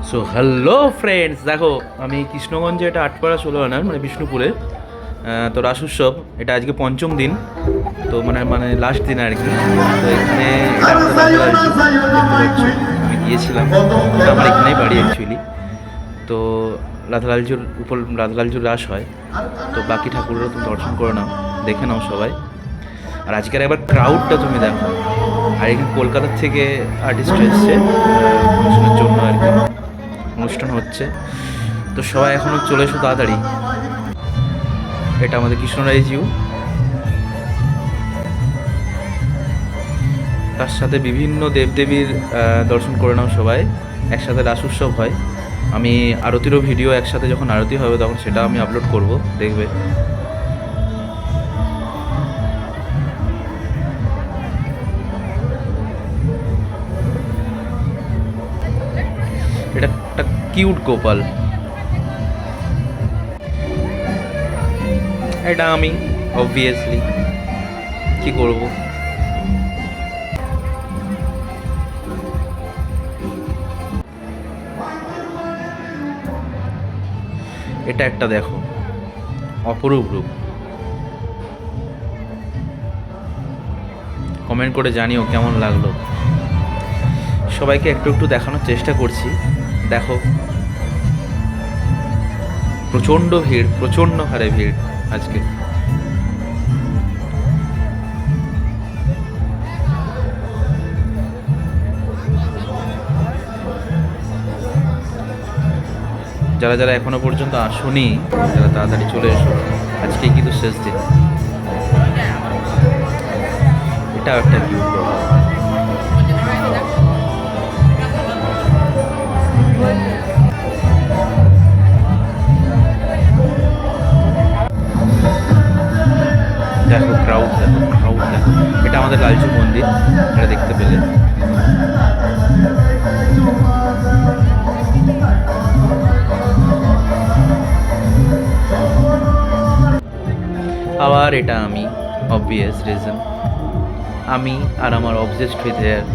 So hello friends, দেখো আমি কৃষ্ণগঞ্জে, এটা আটপাড়া ষোলোআনার মানে বিষ্ণুপুরে। তো রাস উৎসব, এটা আজকে পঞ্চম দিন, তো মানে লাস্ট দিন আর কি। তো এখানে এটা আমাদের রাধালালজু দেখতে পাচ্ছ, আমি গিয়েছিলাম, এটা আমার এখানেই বাড়ি অ্যাকচুয়ালি। তো রাধালালজুর রাস হয়, তো বাকি ঠাকুরেরও তুমি দর্শন করে নাও, দেখে নাও সবাই। আর আজকের একবার ক্রাউডটা তুমি দেখো। আর এখানে কলকাতার থেকে আর্টিস্ট এসছে অনুষ্ঠানের জন্য আর কি, অনুষ্ঠান হচ্ছে। তো সবাই এখনও চলে এসো তাড়াতাড়ি। এটা আমাদের কৃষ্ণরায়জিউ, তার সাথে বিভিন্ন দেবদেবীর দর্শন করে নাও সবাই। একসাথে রাস উৎসব হয়। আমি আরতিরও ভিডিও, একসাথে যখন আরতি হবে তখন সেটা আমি আপলোড করব, দেখবে। এটা একটা কিউট গোপাল, এটা আমি অবভিয়াসলি কি করব। এটা একটা দেখো, অপরূপ রূপ। কমেন্ট করে জানিও কেমন লাগলো। সবাইকে একটু একটু দেখানোর চেষ্টা করছি, দেখো। প্রচণ্ড ভিড়, প্রচণ্ড হারে ভিড় আজকে। যারা যারা এখনো পর্যন্ত আসোনি, যারা তাড়াতাড়ি চলে এসো, আজকে কিন্তু শেষ দিন। এটাও একটা কিউট বাবা। দেখো ক্রাউড, দেখো ক্রাউড, দেখো। এটা আমাদের লালচু মন্দির, এটা দেখতে পেলে। আবার এটা আমি, অবভিয়াস রিজন, আমি আর আমার অবজেস্ট উইথ হেয়ার।